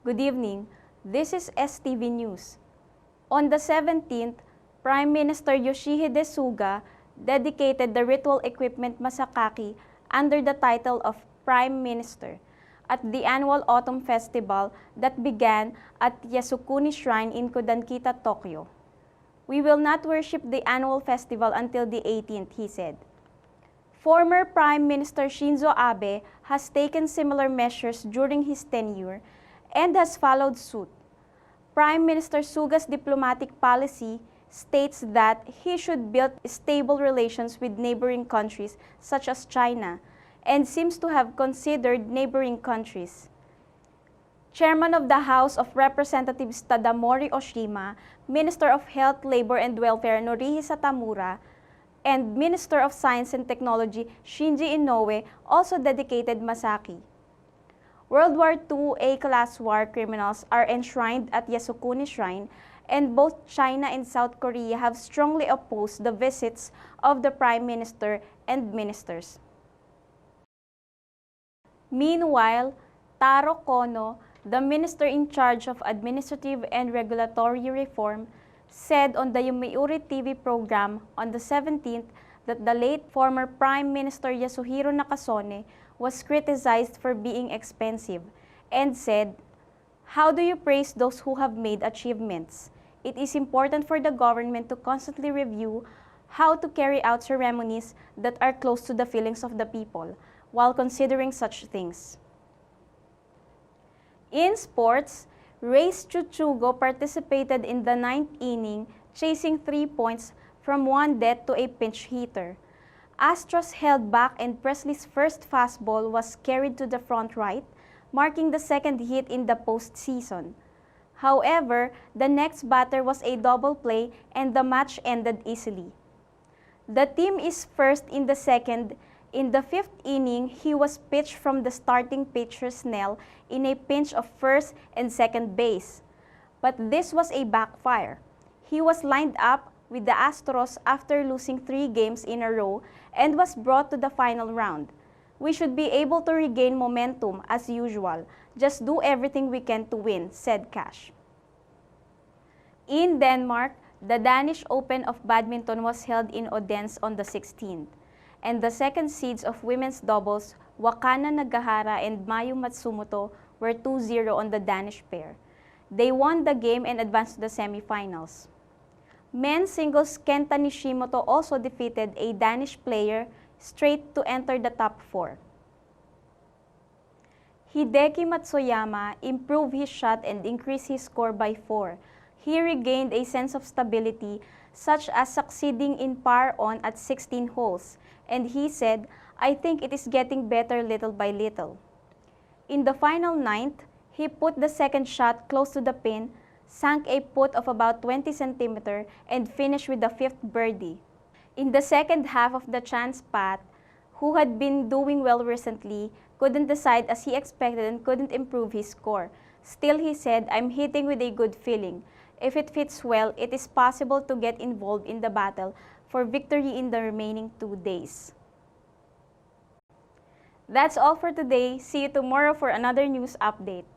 Good evening. This is STV News. On the 17th, Prime Minister Yoshihide Suga dedicated the ritual equipment MASAKI under the title of Prime Minister at the annual Autumn Festival that began at YASUKUNI Shrine in Kodankita, Tokyo. We will not worship the annual festival until the 18th, he said. Former Prime Minister Shinzo Abe has taken similar measures during his tenure and has followed suit. Prime Minister Suga's diplomatic policy states that he should build stable relations with neighboring countries such as China and seems to have considered neighboring countries. Chairman of the House of Representatives Tadamori Oshima, Minister of Health, Labor and Welfare Norihisa Tamura, and Minister of Science and Technology Shinji Inoue also dedicated MASAKI. World War II A-class war criminals are enshrined at Yasukuni Shrine, and both China and South Korea have strongly opposed the visits of the Prime Minister and ministers. Meanwhile, Taro Kono, the minister in charge of administrative and regulatory reform, said on the Yomiuri TV program on the 17th that the late former Prime Minister Yasuhiro Nakasone was criticized for being expensive and said, "How do you praise those who have made achievements? It is important for the government to constantly review how to carry out ceremonies that are close to the feelings of the people while considering such things." In sports, Race Chuchugo participated in the 9th inning, chasing 3 points from one dead to a pinch hitter. Astros held back and Presley's first fastball was carried to the front right, marking the second hit in the postseason. However, the next batter was a double play and the match ended easily. The team is first in the second. In the 5th inning, he was pitched from the starting pitcher Snell in a pinch of first and second base. But this was a backfire. He was lined up with the Astros after losing 3 games in a row and was brought to the final round. "We should be able to regain momentum as usual. Just do everything we can to win," said Cash. In Denmark, the Danish Open of Badminton was held in Odense on the 16th. And the second seeds of women's doubles, Wakana Nagahara and Mayu Matsumoto, were 2-0 on the Danish pair. They won the game and advanced to the semifinals. Men's singles Kenta Nishimoto also defeated a Danish player straight to enter the top 4. Hideki Matsuyama improved his shot and increased his score by 4. He regained a sense of stability, such as succeeding in par-on at 16 holes, and he said, "I think it is getting better little by little." In the final 9th, he put the second shot close to the pin, sank a putt of about 20 cm, and finished with the 5th birdie. In the second half of the chance Pat, who had been doing well recently, couldn't decide as he expected and couldn't improve his score. Still, he said, "I'm hitting with a good feeling. If it fits well, it is possible to get involved in the battle for victory in the remaining 2 days." That's all for today. See you tomorrow for another news update.